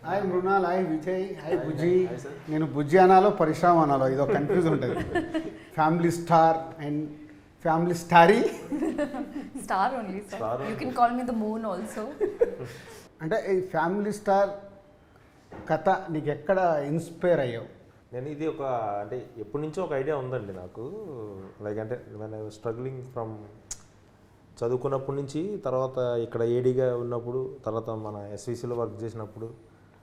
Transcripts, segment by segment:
Hi Mrunal, hi Vijay, hi Bujji. నేను బుజ్జి అనాలో పరిశ్రమ అనాలో ఇదో కన్ఫ్యూజ్ ఉంటుంది. Family star and family starry. Star only, sir. You can call me the moon also. అంటే ఈ ఫ్యామిలీ స్టార్ కథ నీకు ఎక్కడ ఇన్స్పైర్ అయ్యావు? నేను ఇది ఒక అంటే ఎప్పటి నుంచో ఒక ఐడియా ఉందండి నాకు. లైక్ అంటే నేను స్ట్రగ్లింగ్ ఫ్రమ్ చదువుకున్నప్పటి నుంచి, తర్వాత ఇక్కడ ఏడీగా ఉన్నప్పుడు, తర్వాత మన ఎస్విసిలో వర్క్ చేసినప్పుడు,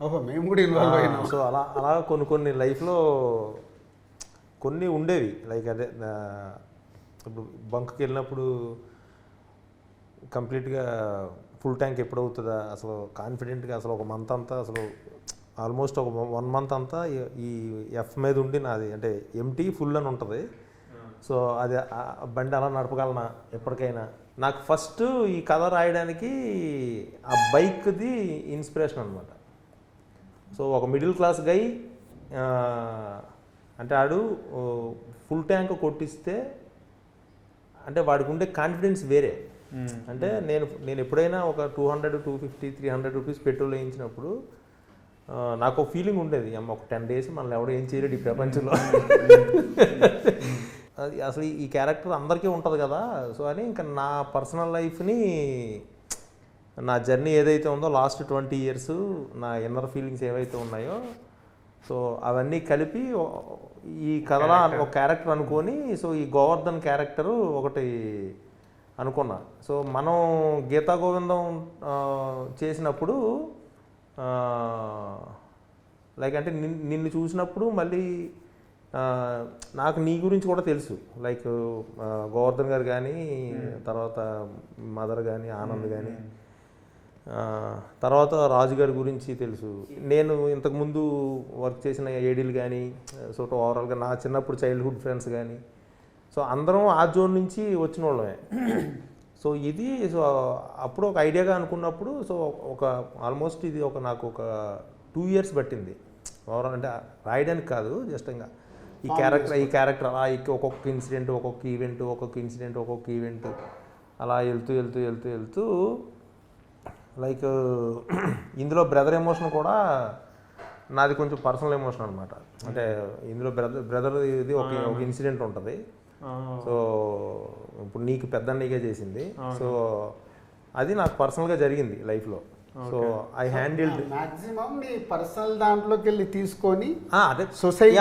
ఓహో మేము కూడా ఇన్వాల్వ్ అయినాం. సో అలా కొన్ని లైఫ్లో కొన్ని ఉండేవి. లైక్ అదే ఇప్పుడు బంక్కి వెళ్ళినప్పుడు కంప్లీట్గా ఫుల్ ట్యాంక్ ఎప్పుడు అవుతుందా అసలు కాన్ఫిడెంట్గా, అసలు ఒక మంత్ అంతా అసలు ఆల్మోస్ట్ ఒక 1 month అంతా ఈ ఎఫ్ మీద ఉండి నాది అంటే ఎంటీ ఫుల్ అని ఉంటుంది. సో అది బండి అలా నడపగలనా ఎప్పటికైనా. నాకు ఫస్ట్ ఈ కథ రాయడానికి ఆ బైక్ది ఇన్స్పిరేషన్ అనమాట. సో ఒక మిడిల్ క్లాస్ గై అంటే ఆడు ఫుల్ ట్యాంక్ కొట్టిస్తే అంటే వాడికి ఉండే కాన్ఫిడెన్స్ వేరే. అంటే నేను ఎప్పుడైనా ఒక 200, 250, 300 రూపీస్ పెట్రోల్ వేయించినప్పుడు నాకు ఒక ఫీలింగ్ ఉండేది, అమ్మ ఒక 10 days మనల్ని ఎవడో ఏం చేయలేడు ఈ ప్రపంచంలో. అది అసలు ఈ క్యారెక్టర్ అందరికీ ఉంటుంది కదా. సో అని ఇంకా నా పర్సనల్ లైఫ్ని, నా జర్నీ ఏదైతే ఉందో లాస్ట్ 20 years, నా ఇన్నర్ ఫీలింగ్స్ ఏవైతే ఉన్నాయో, సో అవన్నీ కలిపి ఈ కథలో ఒక క్యారెక్టర్ అనుకొని, సో ఈ గోవర్ధన్ క్యారెక్టరు ఒకటి అనుకున్నా. సో మనం గీతా గోవిందం చేసినప్పుడు లైక్ అంటే నిన్ను చూసినప్పుడు మళ్ళీ నాకు నీ గురించి కూడా తెలుసు. లైక్ గోవర్ధన్ గారు కానీ, తర్వాత మదర్ కానీ, ఆనంద్ కానీ, తర్వాత రాజు గారి గురించి తెలుసు. నేను ఇంతకుముందు వర్క్ చేసిన ఏడీలు కానీ, సో ఓవరాల్గా నా చిన్నప్పుడు చైల్డ్హుడ్ ఫ్రెండ్స్ కానీ, సో అందరం ఆ జోన్ నుంచి వచ్చిన వాళ్ళమే. సో ఇది సో అప్పుడు ఒక ఐడియాగా అనుకున్నప్పుడు, సో ఒక ఆల్మోస్ట్ ఇది నాకు ఒక 2 years పట్టింది ఓవరాల్. అంటే రాయడానికి కాదు, జస్ట్ ఇంకా ఈ క్యారెక్టర్ అలా ఒక్కొక్క ఇన్సిడెంట్, ఒక్కొక్క ఈవెంట్ అలా వెళ్తూ లైక్ ఇందులో బ్రదర్ ఎమోషన్ కూడా నాది కొంచెం పర్సనల్ ఎమోషన్ అనమాట. అంటే ఇందులో బ్రదర్ ఇది ఒక ఇన్సిడెంట్ ఉంటుంది. సో ఇప్పుడు నీకు పెద్ద నీకే చేసింది, సో అది నాకు పర్సనల్గా జరిగింది లైఫ్లో. సో ఐ హ్యాండిల్డ్ మాక్సిమం నీ పర్సనల్ దాంట్లోకి వెళ్ళి తీసుకొని అదే సొసైటీ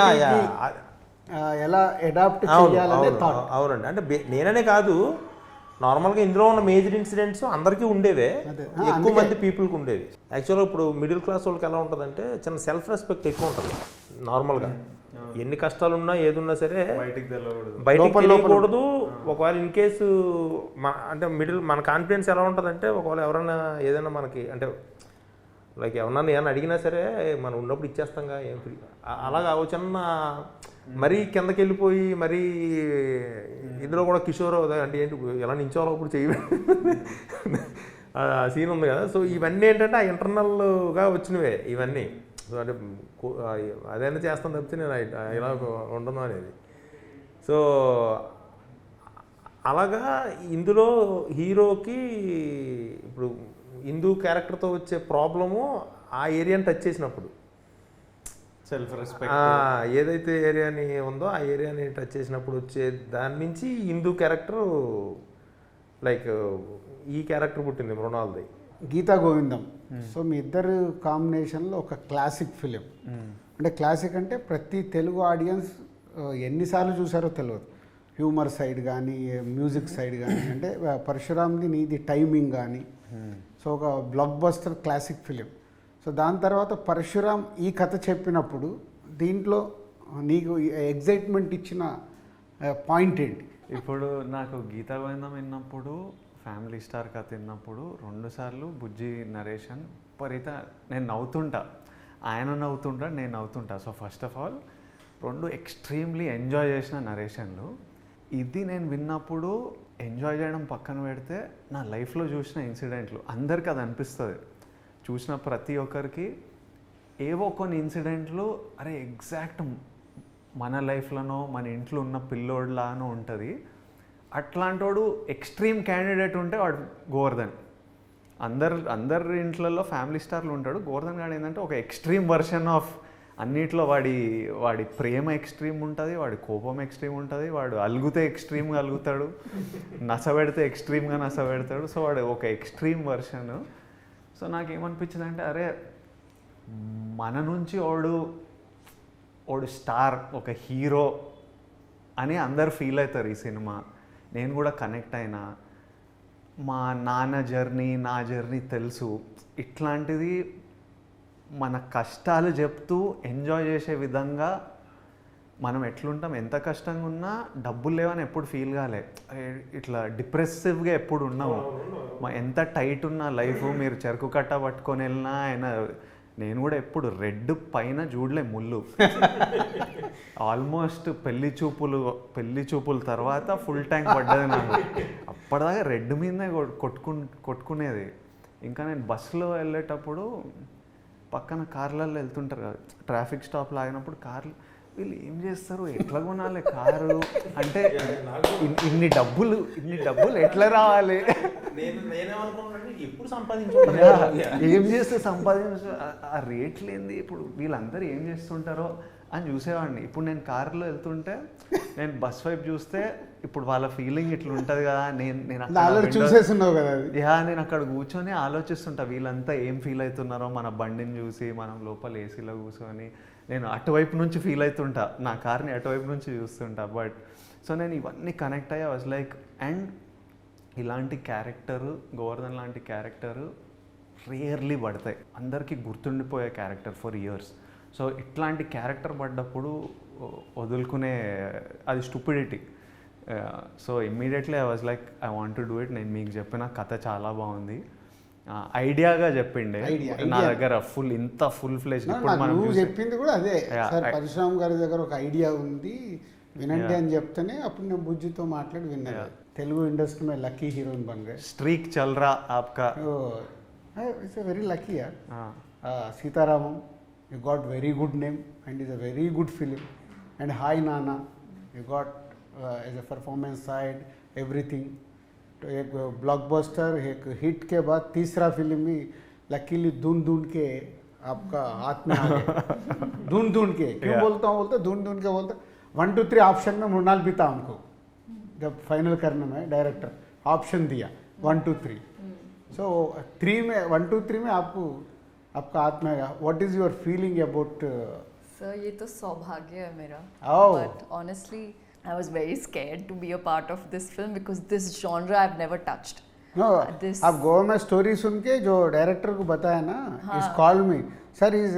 ఎలా అడాప్ట్ చేయాలనే థాట్. అవునండి. అంటే నేననే కాదు, నార్మల్గా ఇందులో ఉన్న మేజర్ ఇన్సిడెంట్స్ అందరికీ ఉండేవే, ఎక్కువ మంది పీపుల్కి ఉండేవి. యాక్చువల్గా ఇప్పుడు మిడిల్ క్లాస్ వాళ్ళకి ఎలా ఉంటుందంటే చిన్న సెల్ఫ్ రెస్పెక్ట్ ఎక్కువ ఉంటుంది. నార్మల్గా ఎన్ని కష్టాలు ఉన్నా ఏదున్నా సరే బయటికి తెలియకూడదు. ఒకవేళ ఇన్ కేసు అంటే మన కాన్ఫిడెన్స్ ఎలా ఉంటుందంటే, ఒకవేళ ఎవరైనా ఏదైనా మనకి అంటే లైక్ ఏమన్నా అడిగినా సరే మనం ఉన్నప్పుడు ఇచ్చేస్తాంగా, ఏం అలాగా చిన్న మరీ కిందకి వెళ్ళిపోయి మరీ ఇందులో కూడా కిషోర్ అంటే ఏంటి ఎలా నించోవాలో అప్పుడు చెయ్యి ఆ సీన్ ఉంది కదా. సో ఇవన్నీ ఏంటంటే ఆ ఇంటర్నల్గా వచ్చినవే ఇవన్నీ. సో అంటే అదైనా చేస్తాను తప్పితే నేను ఇలా ఉండను అనేది. సో అలాగా ఇందులో హీరోకి ఇప్పుడు హిందూ క్యారెక్టర్తో వచ్చే ప్రాబ్లము ఆ ఏరియాని టచ్ చేసినప్పుడు, సెల్ఫ్ రెస్పెక్ట్ ఏదైతే ఏరియాని ఉందో ఆ ఏరియాని టచ్ చేసినప్పుడు వచ్చే దాని నుంచి హిందూ క్యారెక్టర్ లైక్ ఈ క్యారెక్టర్ పుట్టింది మృణాల్ది, గీతా గోవిందం. సో మీ ఇద్దరు కాంబినేషన్లో ఒక క్లాసిక్ ఫిలిం. అంటే క్లాసిక్ అంటే ప్రతి తెలుగు ఆడియన్స్ ఎన్నిసార్లు చూసారో తెలియదు. హ్యూమర్ సైడ్ కానీ, మ్యూజిక్ సైడ్ కానీ, అంటే పరశురామ్ది నీది టైమింగ్ కానీ, సో ఒక block buster classic film. So దాని తర్వాత పరశురామ్ ఈ కథ చెప్పినప్పుడు దీంట్లో నీకు ఎగ్జైట్మెంట్ ఇచ్చిన పాయింట్ ఏంటి? ఇప్పుడు నాకు గీతా గోవిందం విన్నప్పుడు, ఫ్యామిలీ స్టార్ కథ విన్నప్పుడు 2 సార్లు బుజ్జి నరేషన్ నేను నవ్వుతుంటా, ఆయన నవ్వుతుంటా, నేను నవ్వుతుంటా. So first of all 2 extremely enjoy చేసిన నరేషన్లు. ఇది నేను విన్నప్పుడు ఎంజాయ్ చేయడం పక్కన పెడితే నా లైఫ్లో చూసిన ఇన్సిడెంట్లు అందరికీ అది అనిపిస్తుంది. చూసిన ప్రతి ఒక్కరికి ఏవో కొన్ని ఇన్సిడెంట్లు అరే ఎగ్జాక్ట్ మన లైఫ్లోనో మన ఇంట్లో ఉన్న పిల్లోడ్లానో ఉంటుంది. అట్లాంటోడు ఎక్స్ట్రీమ్ క్యాండిడేట్ ఉంటే వాడు గోవర్ధన్. అందరి ఇంట్లలో ఫ్యామిలీ స్టార్లు ఉంటాడు. గోవర్ధన్ గాడు ఏంటంటే ఒక ఎక్స్ట్రీమ్ వర్షన్ ఆఫ్ అన్నిట్లో. వాడి ప్రేమ ఎక్స్ట్రీమ్ ఉంటుంది, వాడి కోపం ఎక్స్ట్రీమ్ ఉంటుంది, వాడు అలుగుతే ఎక్స్ట్రీమ్గా అలుగుతాడు, నసబెడితే ఎక్స్ట్రీమ్గా నసబెడతాడు. సో వాడు ఒక ఎక్స్ట్రీమ్ వర్షన్. సో నాకేమనిపించింది అంటే అరే మన నుంచి వాడు స్టార్, ఒక హీరో అని అందరు ఫీల్ అవుతారు ఈ సినిమా. నేను కూడా కనెక్ట్ అయినా. మా నాన్న జర్నీ, నా జర్నీ తెలుసు. ఇట్లాంటిది మన కష్టాలు చెప్తూ ఎంజాయ్ చేసే విధంగా మనం ఎట్లుంటాం. ఎంత కష్టంగా ఉన్నా డబ్బులు లేవని ఎప్పుడు ఫీల్ కాలే, ఇట్లా డిప్రెసివ్గా ఎప్పుడు ఉన్నాము. ఎంత టైట్ ఉన్న లైఫ్, మీరు చెరుకు కట్ట పట్టుకొని వెళ్ళినా ఆయన. నేను కూడా ఎప్పుడు రెడ్ పైన చూడలే ముళ్ళు. ఆల్మోస్ట్ పెళ్లి చూపుల తర్వాత ఫుల్ ట్యాంక్ పడ్డది నాకు. అప్పటిదాకా రెడ్ మీదనే కొట్టుకునేది. ఇంకా నేను బస్సులో వెళ్ళేటప్పుడు పక్కన కార్లలో వెళ్తుంటారు కదా, ట్రాఫిక్ స్టాప్లో ఆగినప్పుడు కార్లు, వీళ్ళు ఏం చేస్తారు, ఎట్లా కొనాలి కారు అంటే, ఇన్ని డబ్బులు ఎట్లా రావాలి, ఎప్పుడు సంపాదించాలి, ఏం చేస్తే ఆ రేట్లు ఏంది, ఇప్పుడు వీళ్ళందరూ ఏం చేస్తుంటారో అని చూసేవాడిని. ఇప్పుడు నేను కారులో వెళ్తుంటే నేను బస్ వైపు చూస్తే ఇప్పుడు వాళ్ళ ఫీలింగ్ ఇట్లా ఉంటుంది కదా. చూసేస్తున్నావు కదా. నేను అక్కడ కూర్చొని ఆలోచిస్తుంటా వీళ్ళంతా ఏం ఫీల్ అవుతున్నారో మన బండిని చూసి. మనం లోపల ఏసీలో కూర్చొని నేను అటువైపు నుంచి ఫీల్ అవుతుంటా, నా కార్ని అటువైపు నుంచి చూస్తుంటా. బట్ సో నేను ఇవన్నీ కనెక్ట్ అయ్యా. వాజ్ లైక్, అండ్ ఇలాంటి క్యారెక్టరు, గోవర్ధన్ లాంటి క్యారెక్టరు రేర్లీ పడతాయి, అందరికీ గుర్తుండిపోయే క్యారెక్టర్ ఫర్ ఇయర్స్. సో ఇట్లాంటి క్యారెక్టర్ పడ్డప్పుడు వదులుకునే అది stupidity. So immediately I was like I want to do it. నేను మీకు చెప్పిన కథ చాలా బాగుంది, ఐడియాగా చెప్పిండే నా దగ్గర ఫుల్ ఫ్లెజ్. ఇప్పుడు మనం చెప్పింది కూడా అదే సార్, పరశురామ్ గారి దగ్గర ఒక ఐడియా ఉంది వినండి అని చెప్తేనే అప్పుడు నేను బుజ్జితో మాట్లాడి విన్నాను. తెలుగు ఇండస్ట్రీ में लकी हीरोइन बन गए. स्ट्रीक चल रहा आपका. इट्स a very lucky यार. Sita Ramam, you got very good name and is a very good film. And Hi Nana, you got as a performance side everything. तो एक ब्लॉकबस्टर, एक हिट के बाद तीसरा फिल्म भी लकीली ढूंढ के आपका हाथ में आ गया. ढूंढ के क्यों बोलता हूँ, ढूंढ के बोलता 1 2 3 ऑप्शन में मृणाल भी था हमको जब फाइनल करने में. डायरेक्टर ऑप्शन दिया 1 2 3. सो 3 में 1 2 3 में आपका हाथ में आएगा. What is your feeling about? Sir ये तो सौभाग्य है मेरा. Oh. But honestly I was very scared to be a part of this film because this genre I've never touched. No, आप गोवा में स्टोरी सुन के जो डायरेक्टर को बताया ना, इस कॉल में सर इज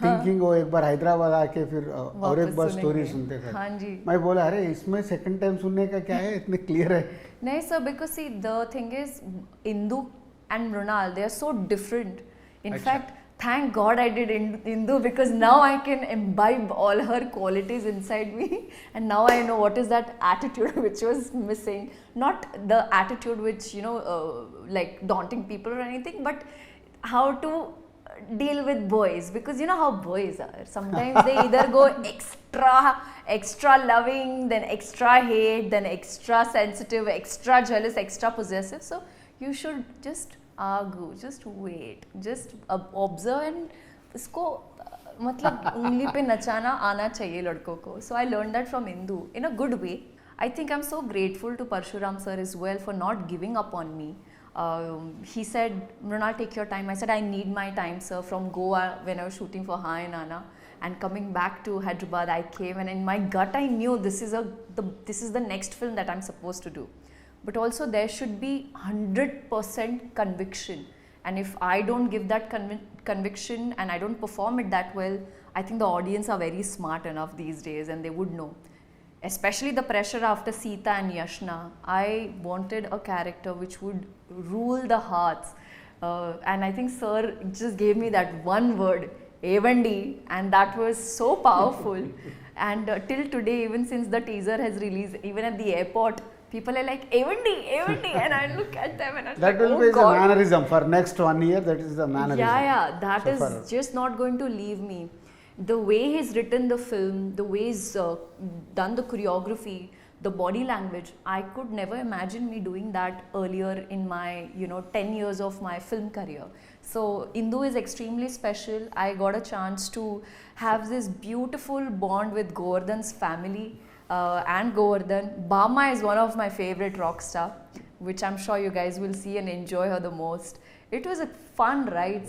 थिंकिंग वो एक बार हैदराबाद आके फिर और एक बार स्टोरी सुनते थे. हाँ जी. मैं बोला अरे इसमें सेकंड टाइम सुनने का क्या है, इतने क्लियर है. नहीं sir, because see the thing is Indu and Mrunal, they are so different. In fact, thank God I did Indu because now I can imbibe all her qualities inside me, and now I know what is that attitude which was missing. Not the attitude which like daunting people or anything, but how to deal with boys, because you know how boys are. Sometimes they either go extra loving, then extra hate, then extra sensitive, extra jealous, extra possessive. So you should just argue, just wait, just observe, and इसको मतलब उंगली पे नचाना आना चाहिए लड़कों को. So I learned that from Indu in a good way. I think I'm so grateful to Parshuram sir as well for not giving up on me. He said, Mrunal, take your time. I said, I need my time, sir. From Goa, when I was shooting for Hi Nana, and coming back to Hyderabad, I came, and in my gut, I knew this is the next film that I'm supposed to do. But also, there should be 100% conviction. And if I don't give that conviction and I don't perform it that well, I think the audience are very smart enough these days, and they would know. Especially the pressure after Sita and Yashna, I wanted a character which would rule the hearts. And I think sir just gave me that one word, Evandi, and that was so powerful. And till today, even since the teaser has released, even at the airport, people are like, Evandi, and I look at them and I'm that like, will oh be God. the mannerism for next 1 year. That is the mannerism. Yeah, that so is just not going to leave me. The way he's written the film, the way he's done the choreography, the body language, I could never imagine me doing that earlier in my 10 years of my film career. So Indu is extremely special. I got a chance to have this beautiful bond with Govardhan's family and Govardhan. Bama is one of my favorite rock star, which I'm sure you guys will see and enjoy her the most. It was a fun ride.